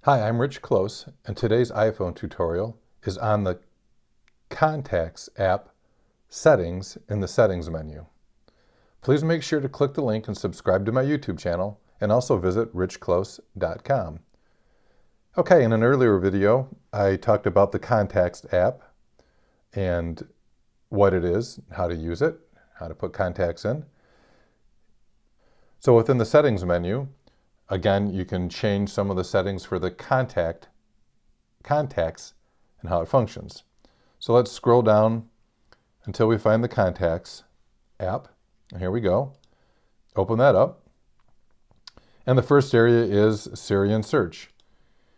Hi, I'm Rich Close, and today's iPhone tutorial is on the Contacts app settings in the settings menu. Please make sure to click the link and subscribe to my YouTube channel, and also visit richclose.com. Okay, in an earlier video, I talked about the Contacts app and what it is, how to use it, how to put contacts in. So within the settings menu, again, you can change some of the settings for the contacts and how it functions. So let's scroll down until we find the Contacts app. And here we go. Open that up. And the first area is Syrian Search.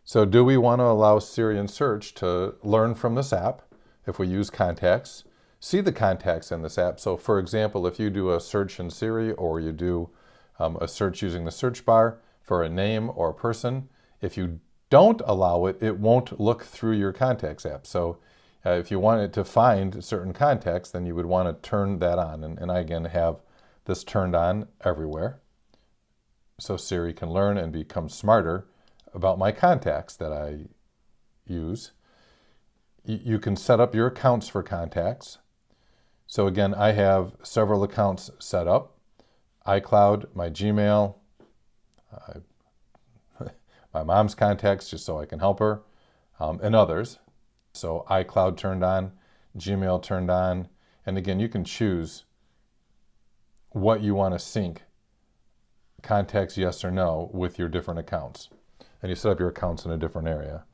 So do we want to allow Syrian Search to learn from this app if we use contacts, see the contacts in this app? So for example, if you do a search in Siri or you do a search using the search bar for a name or a person, if you don't allow it, it won't look through your Contacts app. So if you want it to find certain contacts, then you would want to turn that on. And I, again, have this turned on everywhere, so Siri can learn and become smarter about my contacts that I use. You can set up your accounts for contacts. So again, I have several accounts set up: iCloud, my Gmail, my mom's contacts, just so I can help her, and others. So iCloud turned on, Gmail turned on, and again, you can choose what you want to sync, contacts yes or no, with your different accounts. And you set up your accounts in a different area.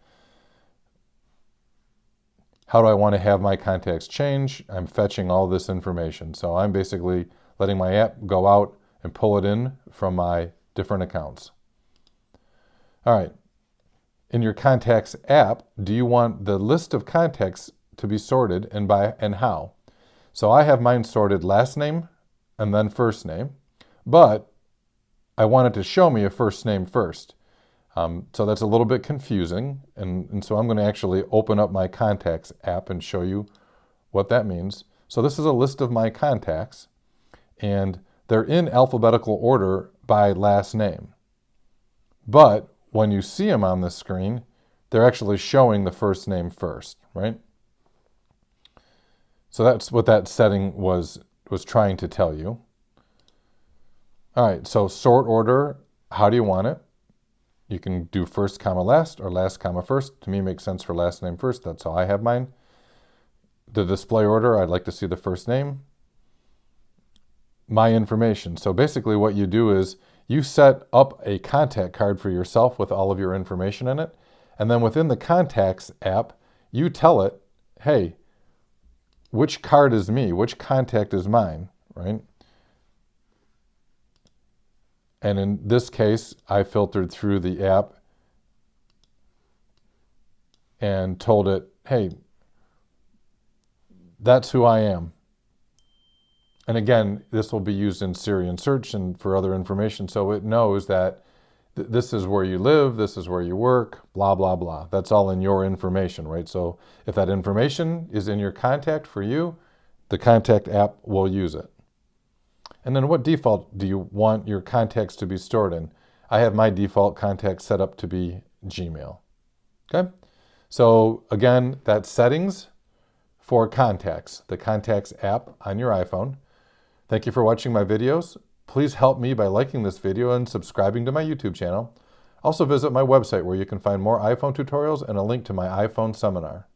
How do I want to have my contacts change? I'm fetching all this information. So I'm basically letting my app go out and pull it in from my different accounts. All right. In your Contacts app, do you want the list of contacts to be sorted, and by and how? So I have mine sorted last name and then first name, but I want it to show me a first name first. So that's a little bit confusing, and so I'm going to actually open up my Contacts app and show you what that means. So this is a list of my contacts, and they're in alphabetical order by last name. But when you see them on the screen, they're actually showing the first name first, right? So that's what that setting was trying to tell you. All right, so sort order, how do you want it? You can do first comma last or last comma first. To me, it makes sense for last name first. That's how I have mine. The display order, I'd like to see the first name. My information. So basically what you do is you set up a contact card for yourself with all of your information in it. And then within the Contacts app, you tell it, hey, which card is me? Which contact is mine, right? And in this case, I filtered through the app and told it, hey, that's who I am. And again, this will be used in Syrian Search and for other information, so it knows that this is where you live, this is where you work, blah, blah, blah. That's all in your information, right? So if that information is in your contact for you, the Contact app will use it. And then what default do you want your contacts to be stored in? I have my default contact set up to be Gmail. Okay? So again, that's settings for contacts, the Contacts app on your iPhone. Thank you for watching my videos. Please help me by liking this video and subscribing to my YouTube channel. Also visit my website where you can find more iPhone tutorials and a link to my iPhone seminar.